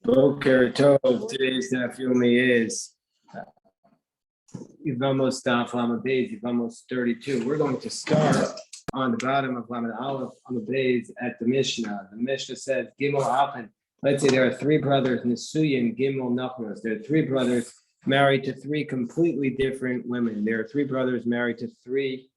Boker Tov. Today's Daf Yomi is Yevamos Daf Lamed Beis, Yevamos 32. We're going to start on the bottom of Lamed Aleph on the Beis at the Mishnah. The Mishnah says Gimel Achen. Let's say there are three brothers, Nisuyin, Gimel Nachros. There are three brothers married to three completely different women. There are three brothers married to three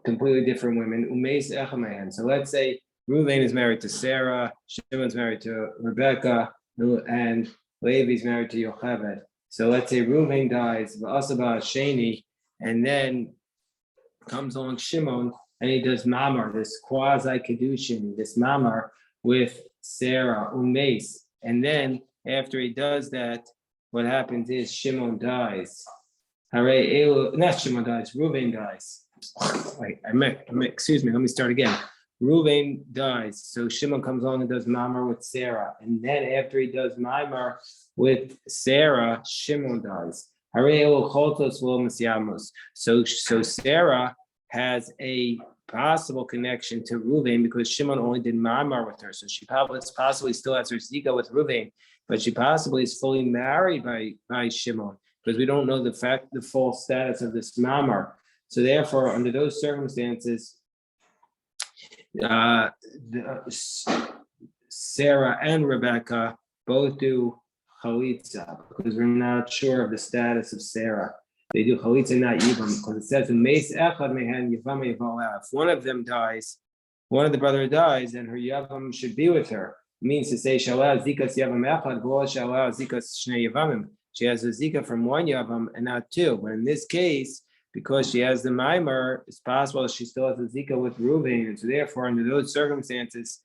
completely different women. Umeis Echamayan. So let's say Reuven is married to Sarah, Shimon's married to Rebecca, and Levi's married to Yocheved. So let's say Reuven dies, V'asaba Sheni, and then comes along Shimon, and he does Mamar, this quasi-Kedushin, this Mamar with Sarah, Umeis. And then after he does that, what happens is Shimon dies. Not Shimon dies, Reuven dies. Excuse me, let me start again. Reuven dies, so Shimon comes on and does Mamar with Sarah, and then after he does Mamar with Sarah, Shimon dies. So Sarah has a possible connection to Reuven because Shimon only did Mamar with her, so she possibly still has her Zika with Reuven, but she possibly is fully married by Shimon because we don't know the full status of this Mamar. So therefore, under those circumstances, Sarah and Rebecca both do chalitza because we're not sure of the status of Sarah. They do chalitza, not yivam, because it says if one of them dies, one of the brother dies, then her yavam should be with her. It means to say shalal zikas yavam echad, shalal zikas shnei yavamim. She has a zika from one yavam and not two. But in this case, because she has the mimer, it's possible that she still has a zika with Reuven, and so therefore, under those circumstances,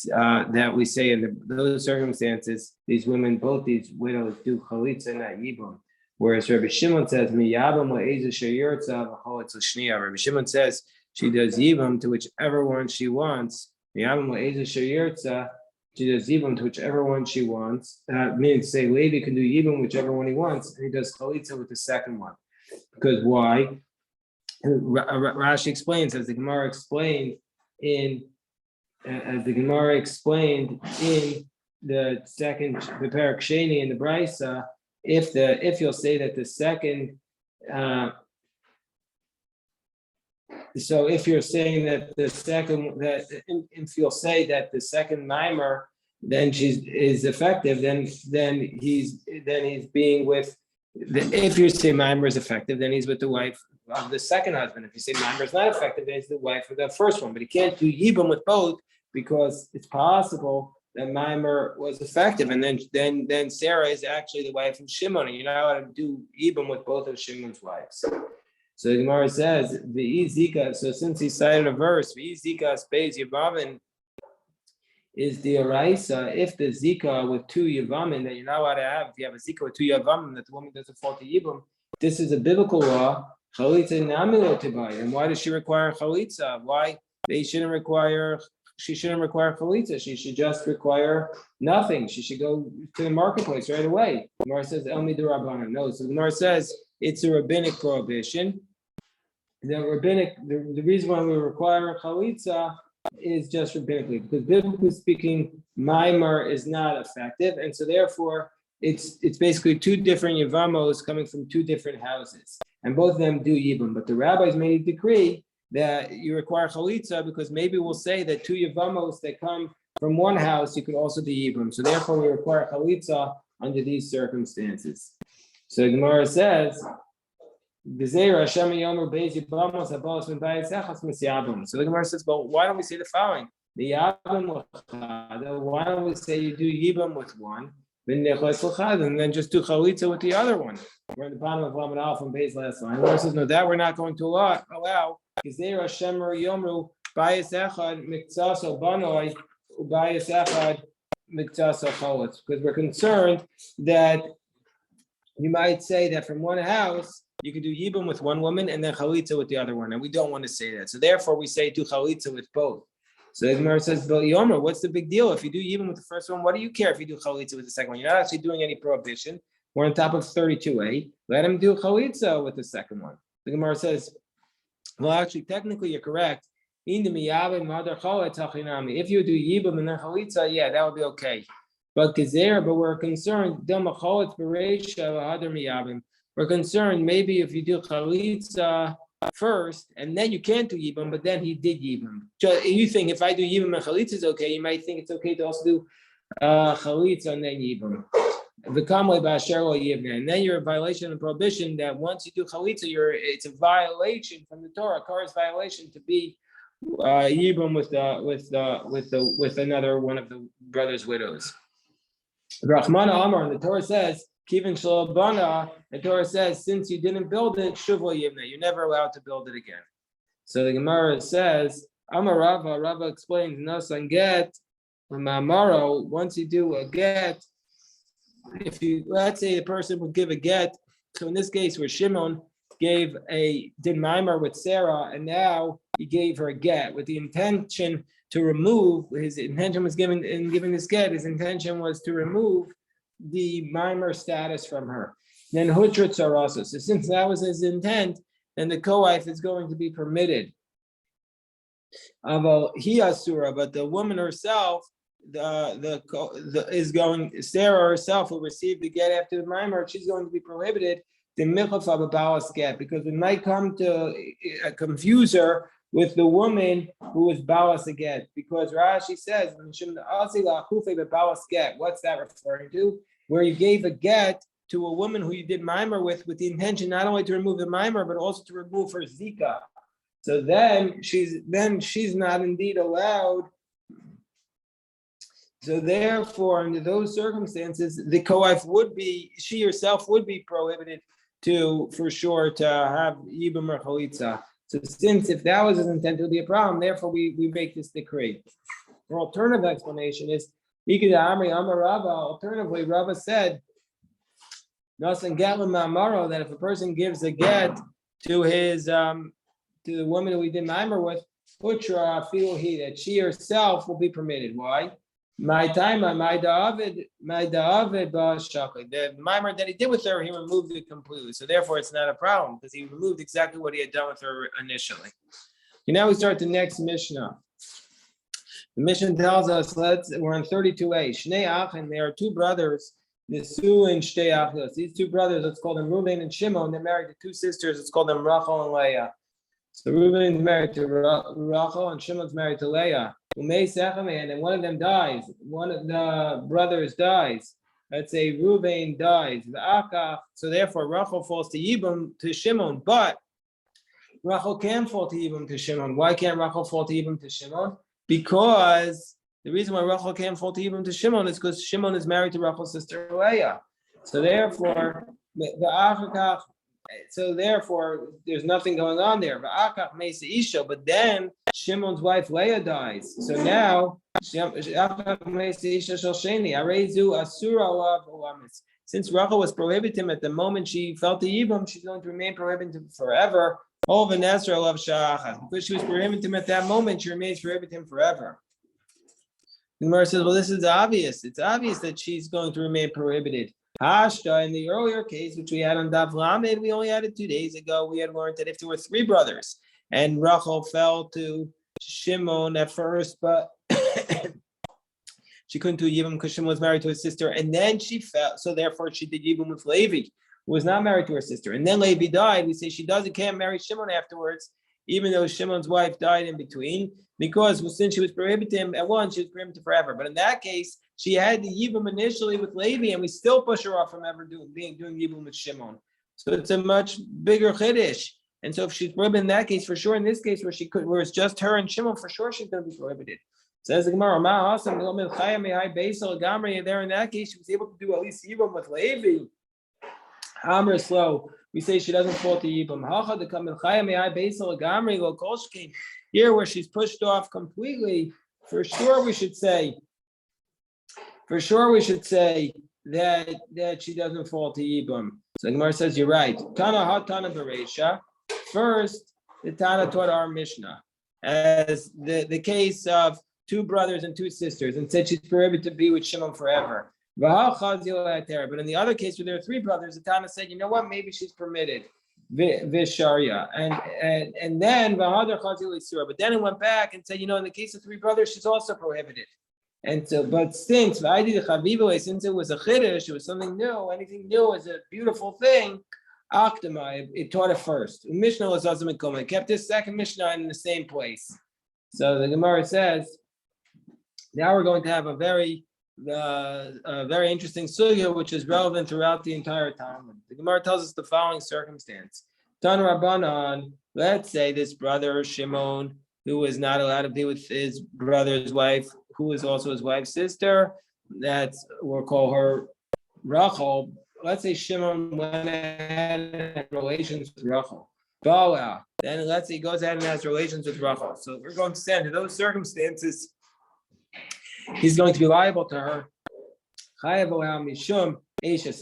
that we say in those circumstances, these women, both these widows, do chalitza, not yibum. Whereas Rabbi Shimon says, Rabbi Shimon says she does yibum to whichever one she wants. She does yibum to whichever one she wants. That means say Levi can do yibum whichever one he wants, and he does chalitza with the second one. Because why? Rashi explains, as the Gemara explained in the Parak Sheni in the Brisa, if you'll say that the second, so if you're saying that if you'll say that the second mimer then is effective, then he's being with. If you say mimer is effective, then he's with the wife of the second husband. If you say mimer is not effective, then he's the wife of the first one. But he can't do yibum with both because it's possible that mimer was effective, and then Sarah is actually the wife of Shimon, and you're not allowed to do yibum with both of Shimon's wives. So the Gemara says the zika. So since he cited a verse, the zika space yavamim is the Araisa, if the Zika with two Yevamim that you're not allowed to have, if you have a Zika with two Yevamim that the woman doesn't fall to Yibum, this is a biblical law, Chalitza Namilo Tibai. And why does she require Chalitza? Why she shouldn't require Chalitza? She should just require nothing. She should go to the marketplace right away. The Gemara says, Elmi D'Rabbanan. No, so the Gemara says it's a rabbinic prohibition. The reason why we require Chalitza is just rabbinically, because biblically speaking, Maimar is not effective, and so therefore it's basically two different Yevamos coming from two different houses, and both of them do Yibum. But the rabbis made a decree that you require Chalitza because maybe we'll say that two Yevamos that come from one house, you could also do Yibum. So therefore we require Chalitza under these circumstances. So the Gemara says, so the Gemara says, well, why don't we say the following? Why don't we say you do Yibam with one, and then just do Chalitza with the other one? We're in the bottom of Lamed Aleph from Beis last line. The Gemara says, no, that we're not going to allow. Because we're concerned that you might say that from one house, you could do Yibum with one woman and then Chalitza with the other one. And we don't want to say that. So therefore, we say do Chalitza with both. So the Gemara says, but Yomer, what's the big deal? If you do Yibum with the first one, what do you care if you do Chalitza with the second one? You're not actually doing any prohibition. We're on top of 32a. Let him do Chalitza with the second one. The Gemara says, well, actually, technically, you're correct. If you do Yibum and then Chalitza, yeah, that would be okay. But we're concerned. We're concerned maybe if you do chalitza first, and then you can't do yibum, but then he did yibum. You think if I do yibum and chalitza is okay, you might think it's okay to also do chalitza and then yibum. And then you're in violation of prohibition that once you do chalitza, it's a violation from the Torah, a Torah's violation to be yibum with another one of the brother's widows. Rahmana Amar, the Torah says, Kivin Shalabana, the Torah says, since you didn't build it, Shuvah Yivna, you're never allowed to build it again. So the Gemara says, Amar Rava explains, Nasan get, Mamaro, once you do a get, if you, let's say the person would give a get, so in this case where Shimon did Maimer with Sarah, and now he gave her a get with the intention to remove, his intention was giving this get, his intention was to remove the Maimer status from her. Then Hutrat Sarasa. So since that was his intent, then the co-wife is going to be permitted. He asura, but the woman herself, Sarah herself will receive the get after the Maimer, she's going to be prohibited the michav balas get, because it might come to confuse her with the woman who is balas get, because Rashi says, what's that referring to? Where you gave a get to a woman who you did mimer with the intention not only to remove the mimer, but also to remove her zika. So then she's not indeed allowed. So therefore, under those circumstances, the co-wife she herself would be prohibited for sure to have yibum or chalitza. So since if that was his intent, it would be a problem. Therefore, we make this decree. The alternative explanation is alternatively, Rava said that if a person gives a get to his to the woman who he did mimer with, that she herself will be permitted. Why? My David, the mimer that he did with her, he removed it completely. So therefore, it's not a problem because he removed exactly what he had done with her initially. Okay, now we start the next Mishnah. The Mishnah tells us, we're on 32a. Shnei Achin, there are two brothers, Nisu and Shtei Achos. These two brothers, let's call them Reuben and Shimon. They're married to two sisters. Let's call them Rachel and Leah. So Reuben is married to Rachel and Shimon's married to Leah. And then one of them dies. One of the brothers dies. Let's say Reuben dies. So therefore, Rachel falls to Yibum to Shimon. But Rachel can fall to Yibum to Shimon. Why can't Rachel fall to Yibum to Shimon? Because the reason why Rachel can't fall to Yibum to Shimon is because Shimon is married to Rachel's sister Leah. So therefore, there's nothing going on there. But then Shimon's wife Leah dies. So now, since Rachel was prohibited him at the moment she felt the Yibum, she's going to remain prohibited forever. Because she was prohibited him at that moment, she remains prohibited him forever. The Gemara says, well, this is obvious. It's obvious that she's going to remain prohibited. Hashta, in the earlier case, which we had on Daf Lamed, we only had it 2 days ago. We had learned that if there were three brothers and Rachel fell to Shimon at first, but she couldn't do Yibum because Shimon was married to his sister, and then she fell, so therefore she did Yibum with Levi, who was not married to her sister. And then Levi died. We say she can't marry Shimon afterwards, even though Shimon's wife died in between, because since she was prohibited him at once, she was prohibited forever. But in that case, she had the Yibum initially with Levi, and we still push her off from ever doing Yibum with Shimon. So it's a much bigger chiddush. And so if she's prohibited in that case, for sure, in this case where it's just her and Shimon, for sure she's going to be prohibited. Says the Gemara, there in that case, she was able to do at least Yibum with Levi. Amr slow. We say she doesn't fall to Yibum. Here, where she's pushed off completely, for sure we should say that she doesn't fall to Yibum. So the Gemara says you're right. Tana ha Tana Bereisha. First, the Tana taught our Mishnah as the case of two brothers and two sisters, and said she's prohibited to be with Shimon forever. But in the other case where there are three brothers, the Tana said, you know what, maybe she's permitted. Visharya. And then but then it went back and said, in the case of three brothers, she's also prohibited. And so, but since it was a chiddush, it was something new. Anything new is a beautiful thing. Akdama, it taught it first. Mishnah was also it kept this second Mishnah in the same place. So the Gemara says, now we're going to have a very interesting sugya, which is relevant throughout the entire time. The Gemara tells us the following circumstance: Tan Rabbanan, let's say this brother Shimon, who was not allowed to be with his brother's wife, who is also his wife's sister. We'll call her Rachel. Let's say Shimon went ahead and had relations with Rachel. Bala. Then let's say he goes ahead and has relations with Rachel. So we're going to say under those circumstances, he's going to be liable to her. He's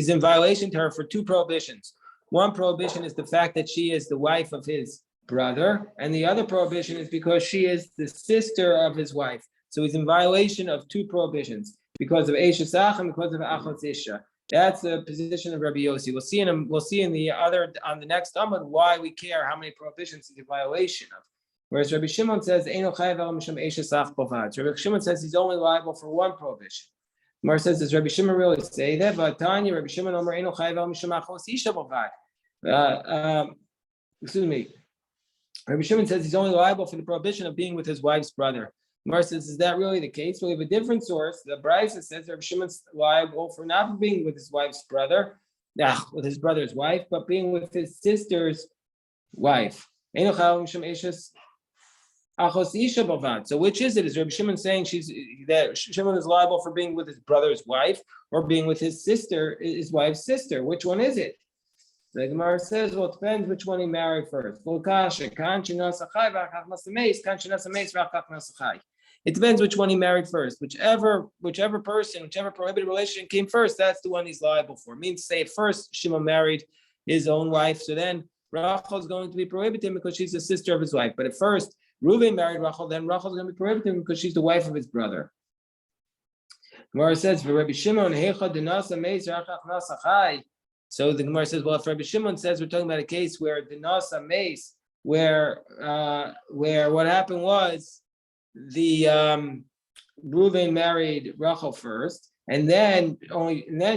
in violation to her for two prohibitions. One prohibition is the fact that she is the wife of his brother, and the other prohibition is because she is the sister of his wife. So he's in violation of two prohibitions, because of Eishasach and because of Achos Isha. That's the position of Rabbi Yossi. We'll see in the other, on the next Amud, why we care how many prohibitions he's in violation of. Whereas Rabbi Shimon says, Rabbi Shimon says he's only liable for one prohibition. Mar says, does Rabbi Shimon really say that? Rabbi Shimon excuse me. Rabbi Shimon says he's only liable for the prohibition of being with his wife's brother. Mar says, is that really the case? We have a different source. The Brisa says Rabbi Shimon's liable for not being with his wife's brother, with his brother's wife, but being with his sister's wife. So which is it? Is Rabbi Shimon saying that Shimon is liable for being with his brother's wife or being with his sister, his wife's sister? Which one is it? The Gemara says, well, it depends which one he married first. It depends which one he married first. Whichever prohibited relation came first, that's the one he's liable for. It means, say, first Shimon married his own wife, so then Rachel is going to be prohibited because she's the sister of his wife. But at first, Reuven married Rachel, then Rachel is going to be prohibited because she's the wife of his brother. Gemara says, for Rabbi Shimon, so the Gemara says, well, if Rabbi Shimon says we're talking about a case where Dinasa Mace, where what happened was the Reuven married Rachel first, and then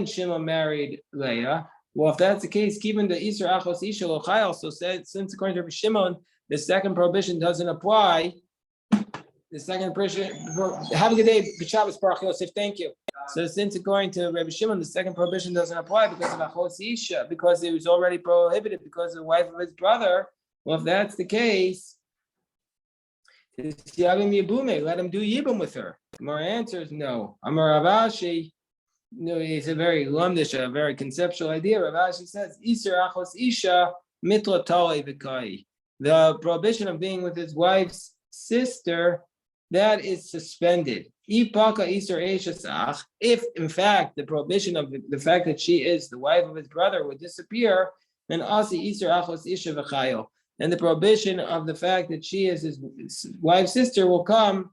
Shimon married Leah. Well, if that's the case, given the Isur Achos Isha Lochai also said, since according to Rabbi Shimon, the second prohibition doesn't apply. The second prohibition, have a good day, B'Shabbos Baruch Yosef, thank you. So since according to Rabbi Shimon, the second prohibition doesn't apply because of Achos Isha, because it was already prohibited because of the wife of his brother. Well, if that's the case, let him do Yibum with her. Gemara answers no. Amar Ravashi, no, it's a very lumdish, a very conceptual idea. Ravashi says, Isur Achos Isha mitla tali v'kai. The prohibition of being with his wife's sister, that is suspended. If in fact the prohibition of the fact that she is the wife of his brother would disappear, then asi isur achos isha v'chayo, and the prohibition of the fact that she is his wife's sister will come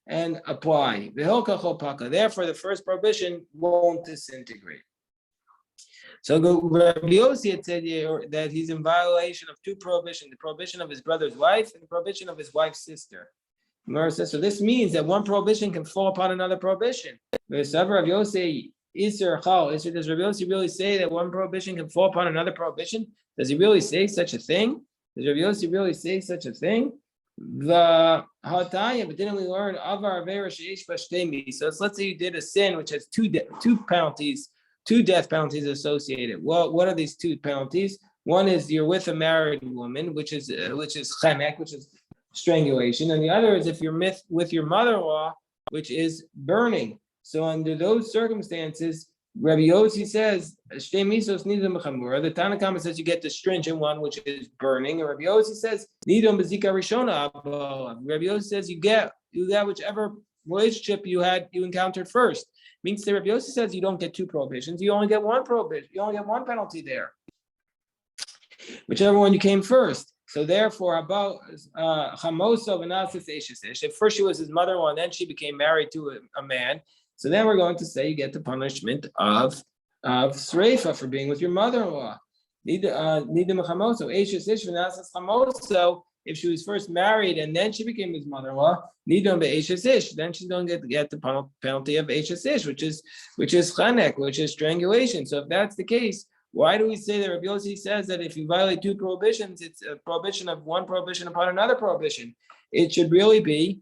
and apply. Therefore, the first prohibition won't disintegrate. So Rabbi Yossi had said that he's in violation of two prohibitions: the prohibition of his brother's wife and the prohibition of his wife's sister. So this means that one prohibition can fall upon another prohibition. Does Rabbi Yossi really say that one prohibition can fall upon another prohibition? Does he really say such a thing? Does Rabbi Yossi really say such a thing? But didn't we learn avar avera sheish bashtemi? So let's say you did a sin which has two penalties, two death penalties associated. Well, what are these two penalties? One is you're with a married woman, which is chemek, which is strangulation, and the other is if you're with your mother-in-law, which is burning. So under those circumstances, Rabbi Yossi says, the Tanna Kama says you get the stringent one, which is burning, and Rabbi Yossi says, Rabbi Yossi says you get whichever relationship you encountered first. Means that Rabbi Yossi says you don't get two prohibitions, you only get one prohibition, you only get one penalty there, whichever one you came first. So therefore, about Chamoso v'nasis eishes. If first she was his mother-in-law, and then she became married to a man. So then we're going to say you get the punishment of sreifa for being with your mother-in-law. Nidim chamoso eishes ish v'nasis chamoso. if she was first married and then she became his mother-in-law, nidon be'eshes ish, then she's going to get the penalty of eshes ish, which is chanek, which is strangulation. So if that's the case, why do we say that Rabbi Yossi says that if you violate two prohibitions, it's a prohibition of one prohibition upon another prohibition? It should really be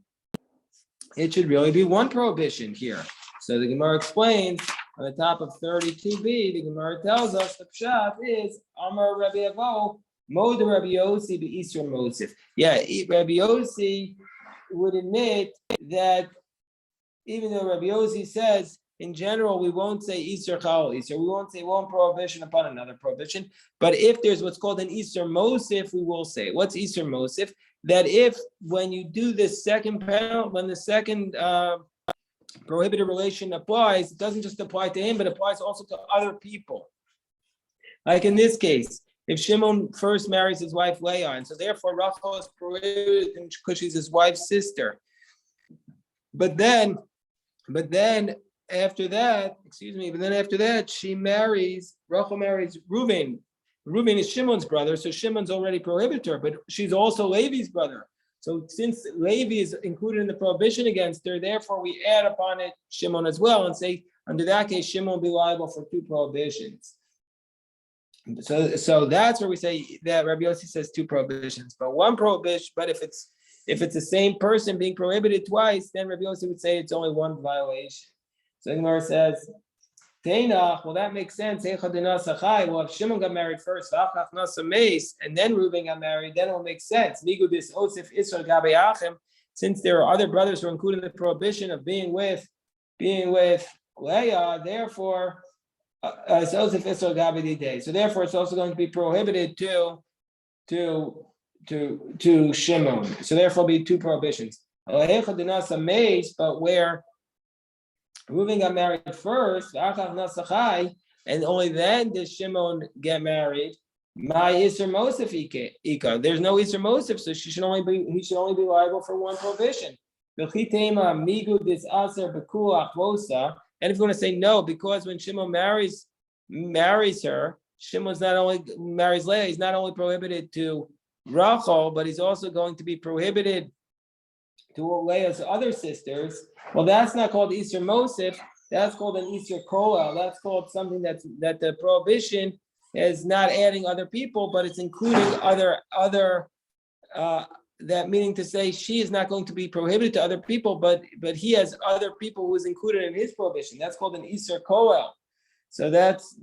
one prohibition here. So the Gemara explains on the top of 32b, the Gemara tells us the pshat is Amar Rabbi Avo, Mod Rabbi Yossi be'Isra Mosif. Yeah, Rabbi Yossi would admit that even though Rabbi Yossi says in general we won't say Isra Chal Isra, we won't say one prohibition upon another prohibition, but if there's what's called an Isra Mosif, we will say. What's Isra Mosif? That if when you do this second penalty, when the second prohibited relation applies, it doesn't just apply to him, but applies also to other people. Like in this case, if Shimon first marries his wife Leah, and so therefore Rachel is prohibited because she's his wife's sister. But then after that, Rachel marries Reuven. Reuven is Shimon's brother, so Shimon's already prohibited her, but she's also Levi's brother. So since Levi is included in the prohibition against her, therefore we add upon it Shimon as well and say, under that case, Shimon will be liable for two prohibitions. So that's where we say that Rabbi Yossi says two prohibitions, but one prohibition. But if it's the same person being prohibited twice, then Rabbi Yossi would say it's only one violation. So Gemara says, Teinach, well, that makes sense. Well, if Shimon got married first, and then Reuben got married, then it will make sense. Since there are other brothers who are included in the prohibition of being with Leah, therefore, so therefore it's also going to be prohibited to Shimon. So therefore, it'll be two prohibitions. But where Reuven got married first, and only then does Shimon get married. My Isser Mosif Ika. There's no Isser Mosif, so he should only be liable for one prohibition. And if you want to say no, because when Shimon marries her, Shimon's not only marries Leah, he's not only prohibited to Rachel, but he's also going to be prohibited to Leah's other sisters. Well, that's not called Isser Mosif. That's called an Isser Kolel. That's called something that the prohibition is not adding other people, but it's including other. That meaning to say she is not going to be prohibited to other people, but he has other people who is included in his prohibition. That's called an Isser Kolel. So that's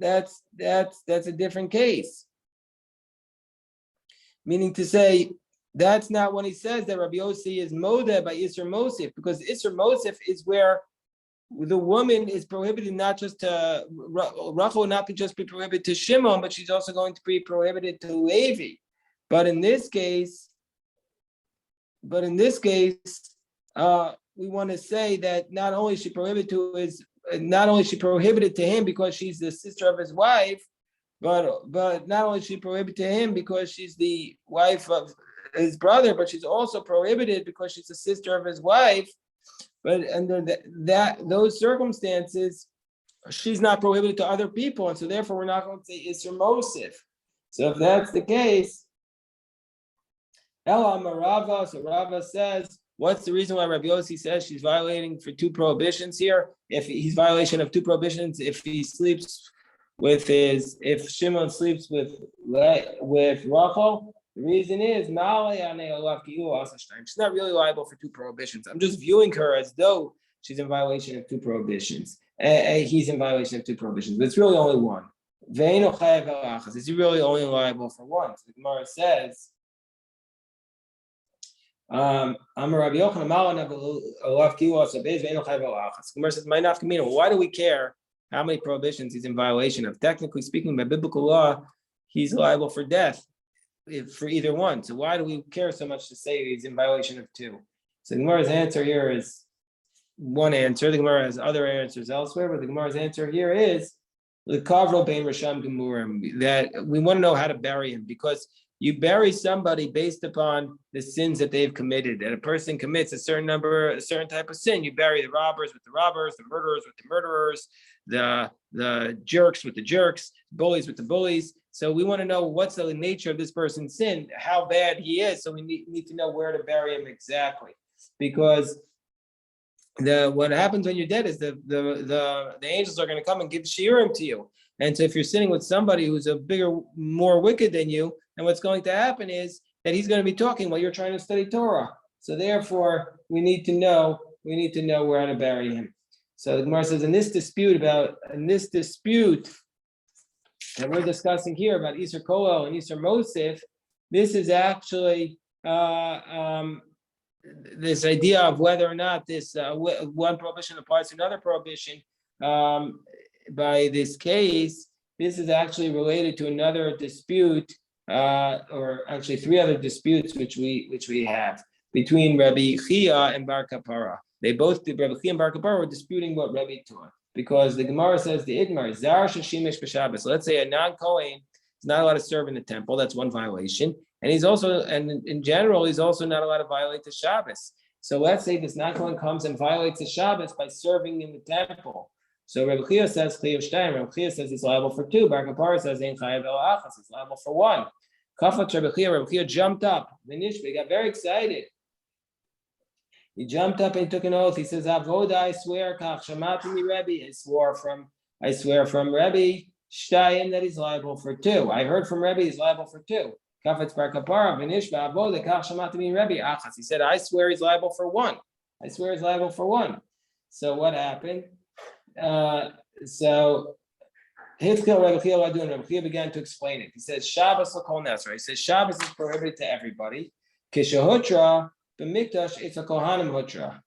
a different case. Meaning to say, that's not when he says that Rabbi Yossi is modeh by Isser Mosif, because Isser Mosif is where the woman is prohibited not just to Rachel will not just be prohibited to Shimon, but she's also going to be prohibited to Levi. But in this case, we want to say that not only is she prohibited to him because she's the sister of his wife, but not only is she prohibited to him because she's the wife of his brother, but she's also prohibited because she's the sister of his wife. But under those circumstances, she's not prohibited to other people, and so therefore we're not going to say Isser Mosif. So if that's the case, Ela Marava, so Rava says, what's the reason why Rabbi Yossi says she's violating for two prohibitions here? If he's violation of two prohibitions, if Shimon sleeps with Rachel, the reason is she's not really liable for two prohibitions. I'm just viewing her as though she's in violation of two prohibitions. He's in violation of two prohibitions, but it's really only one. Is he really only liable for one? So the Gemara says, Gemara says, why do we care how many prohibitions he's in violation of? Technically speaking, by biblical law, he's liable for death for either one. So why do we care so much to say he's in violation of two? So the Gemara's answer here is one answer. The Gemara has other answers elsewhere, but the Gemara's answer here is the Kavro Bein Rasham Gemurim, that we want to know how to bury him, because you bury somebody based upon the sins that they've committed. And a person commits a certain type of sin. You bury the robbers with the robbers, the murderers with the murderers, the jerks with the jerks, bullies with the bullies. So we want to know what's the nature of this person's sin, how bad he is. So we need to know where to bury him exactly, because what happens when you're dead is the angels are going to come and give shiurim to you. And so if you're sitting with somebody who's a bigger, more wicked than you, and what's going to happen is that he's going to be talking while you're trying to study Torah. So therefore, we need to know where to bury him. So the Gemara says in this dispute that we're discussing here about Isser Kolel and Isser Mosif, this is actually this idea of whether or not this one prohibition applies to another prohibition. By this case, this is actually related to another dispute, or actually three other disputes which we have between Rabbi Chia and Bar Kapara. Rabbi Chia and Bar Kapara were disputing what Rabbi taught, because the Gemara says the Idmar Zar Shashimish B'Shabbos. So let's say a non-Kohen is not allowed to serve in the temple. That's one violation. And he's also, and in general, he's also not allowed to violate the Shabbos. So let's say this non-Kohen comes and violates the Shabbos by serving in the temple. So Rabbi Chia says Chayav Shtayim. Rabbi Chia says he's liable for two. Bar Kapara says Ein Chayav El Achas. He's liable for one. Kafat Rabbi Chia jumped up. He got very excited. He jumped up and took an oath. He says, Avoda, I swear, Kach Shamati mi Rebbe. I swear from Rebbe Shtayim that he's liable for two. I heard from Rebbe he's liable for two. Kafetz Bar Kapara, V'nishba Avoda, Kach Shamati mi Rebbe Achas. He said, I swear he's liable for one. I swear he's liable for one. So what happened? So Rabbi Chia began to explain it. He says, Shabbos l'kol nesra. He says, Shabbos is prohibited to everybody. Kishahutra, b'mikdash, it's a kohanim hutra.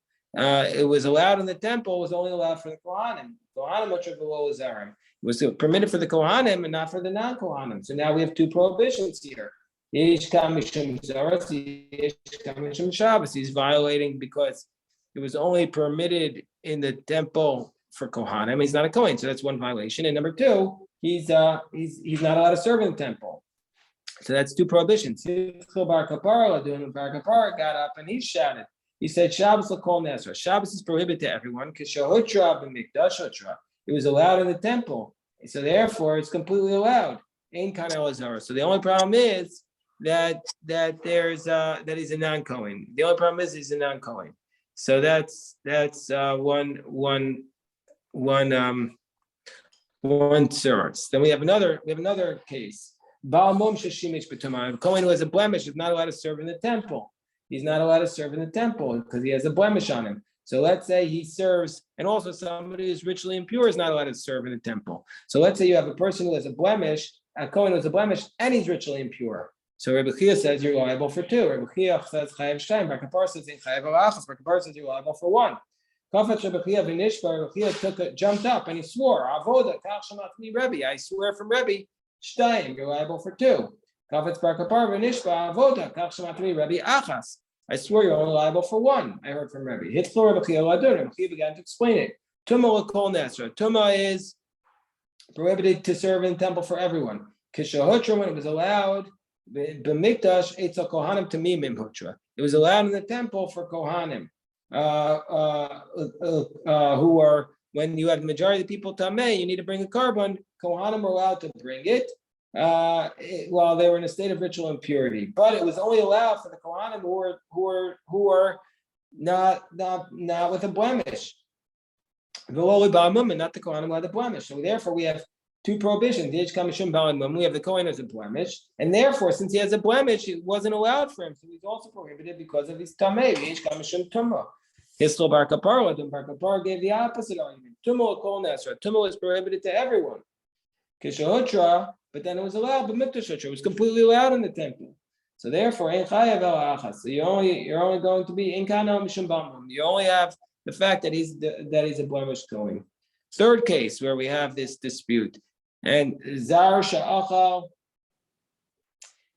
It was allowed in the temple, it was only allowed for the kohanim. Kohanim hutra below zarim. It was permitted for the kohanim and not for the non-kohanim. So now we have two prohibitions here. Yesh kam mishum zaras, yesh kam mishum Shabbos. He's violating because it was only permitted in the temple for kohanim. He's not a kohen, so that's one violation. And number two, he's not allowed to serve in the temple. So that's two prohibitions. Bar Kapara got up and he shouted. He said, Shabbos l'kol nesra. Shabbos is prohibited to everyone. Kishahutra b'mikdash hutra. It was allowed in the temple. So therefore, it's completely allowed. Ein kan elazar. So the only problem is that there's that he's a non-kohen. The only problem is he's a non-kohen. So that's one source. Then we have another case. Baal mum sheshimish b'tumah. A kohen who has a blemish is not allowed to serve in the temple. He's not allowed to serve in the temple because he has a blemish on him. So let's say he serves, and also somebody who's ritually impure is not allowed to serve in the temple. So let's say you have a person who has a blemish, a kohen who has a blemish, and he's ritually impure. So Rabbi Chia says you're liable for two. Rabbi Chia says chayav shtayim. Bar Kapara says chayav achas. Bar Kapara says you're liable for one. Kafat Rabbi Chia v'nishba. Rabbi Chia jumped up and he swore, Avoda kach shamatni Rebbe. I swear from Rebbe shtayim. You're liable for two. Kafat Bar Kapara v'nishba. Avoda kach shamatni Rebbe achas. I swear you're only liable for one. I heard from Rebbe. Hitzlo Rabbi Chia ladun. Rabbi Chia began to explain it. Tumah l'kol nesra. Tumah is prohibited to serve in the temple for everyone. Kishahutra, when it was allowed. B'mikdash etzel kohanim tamimim hutra. It was allowed in the temple for kohanim, who are, when you have the majority of the people tameh, you need to bring a carbon. Kohanim were allowed to bring it while they were in a state of ritual impurity, but it was only allowed for the kohanim who are not with a blemish. Not the kohanim who had the blemish. So therefore, we have two prohibitions. We have the kohen as a blemish, and therefore, since he has a blemish, it wasn't allowed for him. So he's also prohibited because of his tameh. Hislo Bar Kapara, Bar Kapara gave the opposite argument. Tumah is prohibited to everyone. Kishahutra, but then it was allowed, but mikdash it was completely allowed in the temple. So therefore, ein chayav el achas. So you're only going to be in kana mishum bamum. You only have the fact that he's a blemished kohen. Third case where we have this dispute. And Zar Sha'achal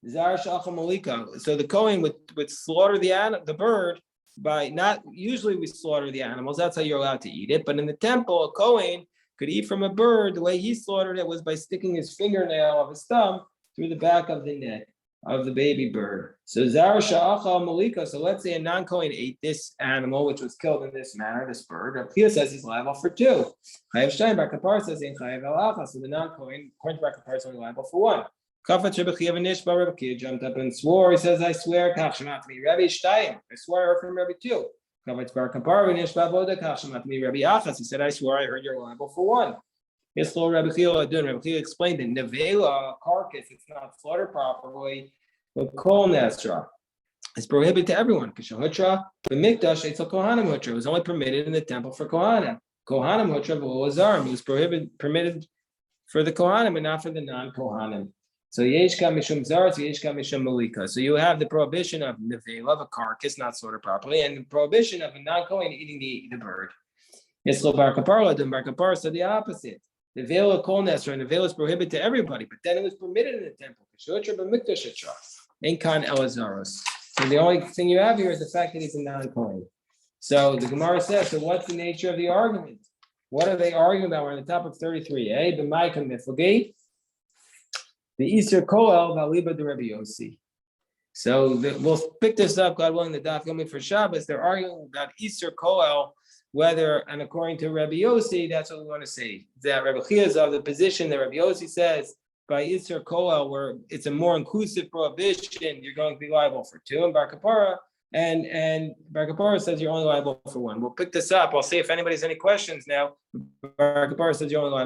Malika. So the Kohen would slaughter the bird by not, usually we slaughter the animals, that's how you're allowed to eat it. But in the temple, a Kohen could eat from a bird. The way he slaughtered it was by sticking his fingernail of his thumb through the back of the neck of the baby bird. So Zar Sha'achal Malika. So let's say a non-Kohen ate this animal, which was killed in this manner, this bird. Rabbi Chia says he's liable for two. Chayav Shtayim. Bar Kapara says in Chayav El Achas. So the non-Kohen, according to Bar Kapara, is only liable for one. Kafat Rebbe Chia v'nishba. Rebbe Chia jumped up and swore. He says, I swear, kach shemat me Rebbe Shtayim. I swear I heard from Rebbe 2. Kafat Bar Kapar v'nishba boda kach shemat me Rebbe Achas. He said, I swear I heard you're liable for 1. Yislo Rebbe Chia adun. Rebbe Chia explained it. Nevela, carcass, it's not slaughtered properly. But kol nesra. It's prohibited to everyone. Kishahutra, the mikdash, it's a kohanim hutra. It was only permitted in the temple for kohanim. Kohanim hutra v'ozarim. It was permitted for the kohanim and not for the non-kohanim. So yeshka mishum zaretz, yeshka mishum malika. So you have the prohibition of nevela, of a carcass not slaughtered properly, and the prohibition of a non-kohen eating the bird. Yislo bar kapar, then bar kapar said the opposite. The veil of kol nesra, and the veil is prohibited to everybody, but then it was permitted in the temple. Kishahutra b'mikdash hutra. Enkan elazaros. So the only thing you have here is the fact that he's a non-kohen. So the Gemara says, so what's the nature of the argument? What are they arguing about? We're on the top of 33. The Easter Koel Valiba de Rebbe Yossi. So we'll pick this up, God willing, the Daf Yomi for Shabbos. They're arguing about Easter Koel, whether, and according to Rebbe Yossi, that's what we want to say. That Rebbe Chia is of the position that Rebbe Yossi says, by Isser Koel, where it's a more inclusive prohibition, you're going to be liable for 2, and Bar Kapara, and Bar Kapara says you're only liable for 1. We'll pick this up. I'll see if anybody has any questions now. Bar Kapara says you're only liable